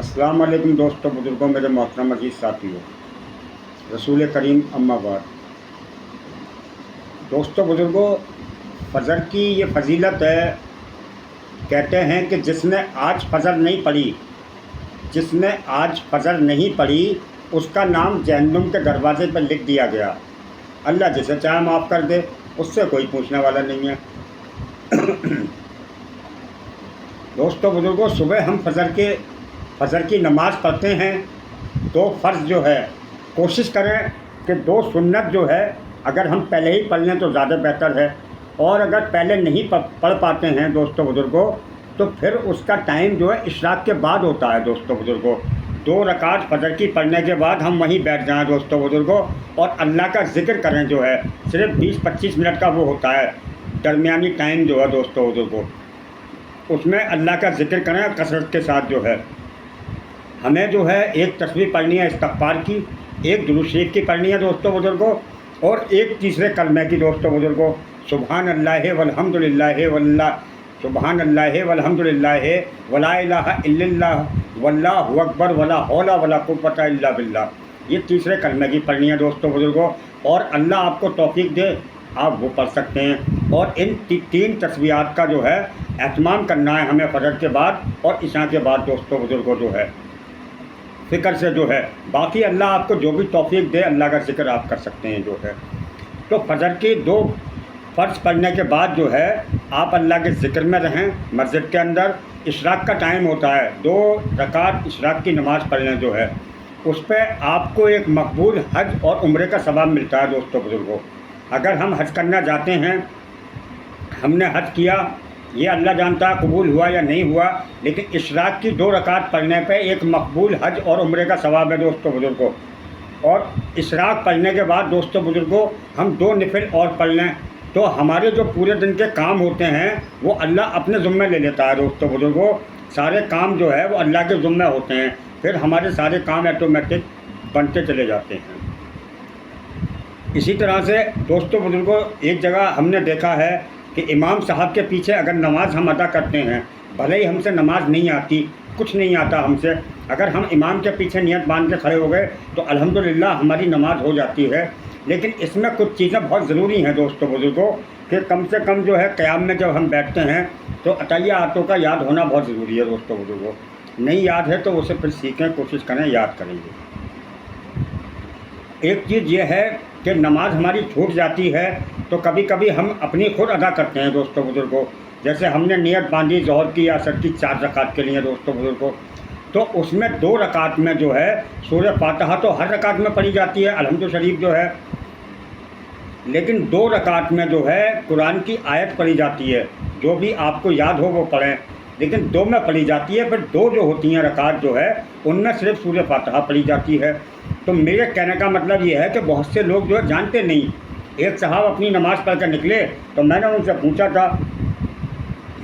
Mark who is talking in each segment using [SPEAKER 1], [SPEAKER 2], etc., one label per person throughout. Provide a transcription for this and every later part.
[SPEAKER 1] अस्सलाम वालेकुम दोस्तों, बुजुर्गों, मेरे मोहतरम अजीज साथियों, रसूल करीम अम्मा बाद। दोस्तों बुजुर्गों, फ़जर की ये फजीलत है। कहते हैं कि जिसने आज फ़जर नहीं पढ़ी उसका नाम जहन्नुम के दरवाज़े पर लिख दिया गया। अल्लाह जिसे चाहे माफ़ कर दे, उससे कोई पूछने वाला नहीं है। दोस्तों बुजुर्गों, सुबह हम फ़जर की नमाज़ पढ़ते हैं तो फ़र्ज़ जो है कोशिश करें कि 2 सुन्नत जो है अगर हम पहले ही पढ़ लें तो ज़्यादा बेहतर है, और अगर पहले नहीं पढ़ पाते हैं दोस्तों बुजुर्गों तो फिर उसका टाइम जो है इशराक़ के बाद होता है। दोस्तों बुजुर्गों, 2 रकात फ़जर की पढ़ने के बाद हम वहीं बैठ जाएँ दोस्तों बुजुर्गों, और अल्लाह का ज़िक्र करें। जो है सिर्फ 20-25 मिनट का वो होता है दरमियानी टाइम जो है दोस्तों बुजुर्गों, उसमें अल्लाह का ज़िक्र करें कसरत के साथ। जो है हमें जो है एक तस्बीह पढ़नी है इस्तिग़फ़ार की, एक दुरूद शरीफ की पढ़नी है दोस्तों बुजुर्गों, और एक तीसरे कलमे की दोस्तों बुजुर्गों, सुबहान अल्लाह वल्हम्दुलिल्लाह सुबहान अल्लाह वल्हम्दुलिल्लाह वला इलाहा इल्लल्लाह वल्लाहु अकबर वला हौला वला कुव्वता इल्ला बिल्लाह। ये तीसरे कलमे की पढ़नी है दोस्तों बुजुर्गों, और अल्लाह आपको तौफीक दे आप वो पढ़ सकते हैं। और इन 3 तस्बीहात का जो है एहतमाम करना है हमें फ़जर के बाद और इशा के बाद दोस्तों बुजुर्गों। जो है फ़िक्र से जो है बाकी अल्लाह आपको जो भी तौफीक दे, अल्लाह का ज़िक्र आप कर सकते हैं। जो है तो फ़जर के 2 फ़र्ज़ पढ़ने के बाद जो है आप अल्लाह के ज़िक्र में रहें। मस्जिद के अंदर इशराक़ का टाइम होता है, 2 रकात इशराक़ की नमाज़ पढ़ने जो है उस पर आपको एक मकबूल हज और उम्रे का सवाब मिलता है दोस्तों बुजुर्गों। अगर हम हज करना जाते हैं, हमने हज किया, ये अल्लाह जानता है कबूल हुआ या नहीं हुआ, लेकिन इशराक़ की 2 रकात पढ़ने पे एक मकबूल हज और उम्रे का सवाब है दोस्तों बुजुर्गों। और इशराक़ पढ़ने के बाद दोस्तों बुजुर्गों हम 2 नफिल और पढ़ लें तो हमारे जो पूरे दिन के काम होते हैं वो अल्लाह अपने ज़िम्मे ले लेता है दोस्तों बुजुर्गों। सारे काम जो है वो अल्लाह के ज़िम्मे होते हैं, फिर हमारे सारे काम ऑटोमेटिक बनते चले जाते हैं। इसी तरह से दोस्तों बुजुर्गों, एक जगह हमने देखा है कि इमाम साहब के पीछे अगर नमाज़ हम अदा करते हैं, भले ही हमसे नमाज़ नहीं आती, कुछ नहीं आता हमसे, अगर हम इमाम के पीछे नियत बांध के खड़े हो गए तो अल्हम्दुलिल्लाह हमारी नमाज़ हो जाती है। लेकिन इसमें कुछ चीज़ें बहुत ज़रूरी हैं दोस्तों बुजुर्गों कि कम से कम जो है क़याम में जब हम बैठते हैं तो अतहियातों का याद होना बहुत ज़रूरी है दोस्तों बुजुर्गों। नहीं याद है तो उसे फिर सीखें, कोशिश करें, याद करेंगे। एक चीज़ ये है कि नमाज हमारी छूट जाती है तो कभी कभी हम अपनी खुद अदा करते हैं दोस्तों बुजुर्गों। जैसे हमने नियत बांधी ज़ोहर की या असर की 4 रकात के लिए दोस्तों बुजुर्गों, तो उसमें 2 रकात में जो है सूरह फातिहा तो हर रकात में पढ़ी जाती है, अलहम्दु शरीफ जो है, लेकिन 2 रकात में जो है कुरान की आयत पढ़ी जाती है। जो भी आपको याद हो वो पढ़ें, लेकिन 2 में पढ़ी जाती है। फिर 2 जो होती हैं रकात जो है उनमें सिर्फ सूरह फातिहा पढ़ी जाती है। तो मेरे कहने का मतलब ये है कि बहुत से लोग जो है जानते नहीं। एक साहब अपनी नमाज़ पढ़ कर निकले तो मैंने उनसे पूछा था,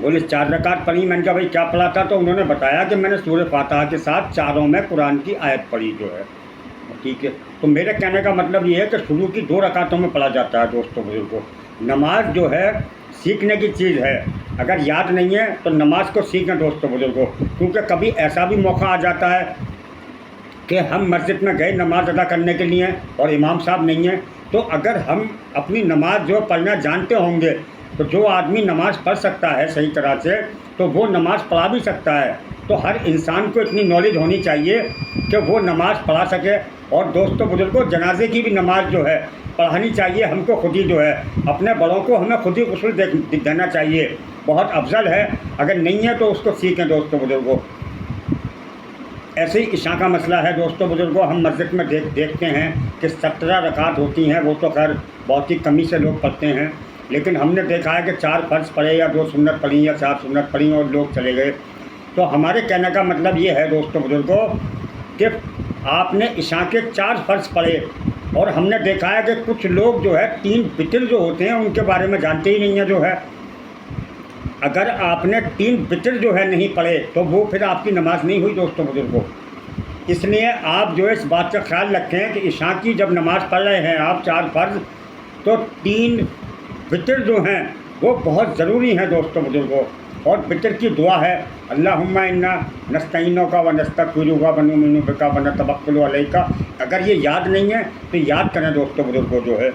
[SPEAKER 1] बोले 4 रकात पढ़ी। मैंने कहा भाई क्या पढ़ा था? तो उन्होंने बताया कि मैंने सूरह फातिहा के साथ चारों में कुरान की आयत पढ़ी जो है। ठीक है, तो मेरे कहने का मतलब ये है कि शुरू की 2 रकातों में पढ़ा जाता है दोस्तों बुजुर्गों। नमाज जो है सीखने की चीज़ है, अगर याद नहीं है तो नमाज को सीखें दोस्तों बुजुर्गों, क्योंकि कभी ऐसा भी मौका आ जाता है कि हम मस्जिद में गए नमाज अदा करने के लिए और इमाम साहब नहीं है। तो अगर हम अपनी नमाज जो पढ़ना जानते होंगे तो जो आदमी नमाज़ पढ़ सकता है सही तरह से तो वो नमाज़ पढ़ा भी सकता है। तो हर इंसान को इतनी नॉलेज होनी चाहिए कि वो नमाज़ पढ़ा सके। और दोस्तों बुजुर्गों, जनाजे की भी नमाज़ जो है पढ़ानी चाहिए हमको खुद ही। जो है अपने बड़ों को हमें खुद ही गुस्ल देना चाहिए, बहुत अफजल है। अगर नहीं है तो उसको सीखें दोस्तों बुजुर्गों। ऐसे ही इशा का मसला है दोस्तों बुजुर्गों, हम मस्जिद में देखते हैं कि 17 रकात होती हैं, वो तो खैर बहुत ही कमी से लोग पढ़ते हैं, लेकिन हमने देखा है कि 4 फ़र्ज़ पढ़े या 2 सुन्नत पढ़ी या 4 सुन्नत पढ़ी और लोग चले गए। तो हमारे कहने का मतलब ये है दोस्तों बुजुर्गों कि आपने इशा के 4 फ़र्ज़ पढ़े, और हमने देखा है कि कुछ लोग जो है 3 वितर जो होते हैं उनके बारे में जानते ही नहीं है। जो है अगर आपने 3 वितर जो है नहीं पढ़े तो वो फिर आपकी नमाज़ नहीं हुई दोस्तों बुजुर्गों। इसलिए आप जो है इस बात का ख्याल रखें कि इशा की जब नमाज़ पढ़ रहे हैं आप 4 फ़र्ज़, तो 3 वितर जो हैं वो बहुत ज़रूरी हैं दोस्तों बुजुर्गों। اور وطر کی دعا ہے اللہم انا نستعینک و نستغفرک و نؤمن بک و نتوکل علیک. اگر یہ یاد نہیں ہے تو یاد کریں دوستوں بزرگوں. جو ہے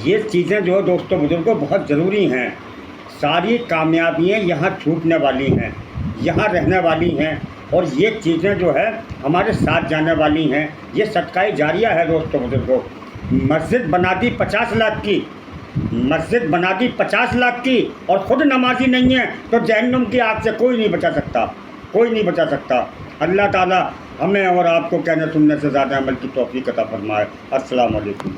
[SPEAKER 1] یہ چیزیں جو ہے دوستوں بزرگوں بہت ضروری ہیں. ساری کامیابیاں یہاں چھوٹنے والی ہیں، یہاں رہنے والی ہیں، اور یہ چیزیں جو ہے ہمارے ساتھ جانے والی ہیں. یہ صدقہ جاریہ ہے دوستوں بزرگوں. مسجد بنا دی 50 لاکھ کی، مسجد بنا دی 50 لاکھ کی، اور خود نمازی نہیں ہے تو جہنم کی آگ سے کوئی نہیں بچا سکتا، کوئی نہیں بچا سکتا. اللہ تعالیٰ ہمیں اور آپ کو کہنے سننے سے زیادہ عمل کی توفیق عطا فرمائے. السلام علیکم.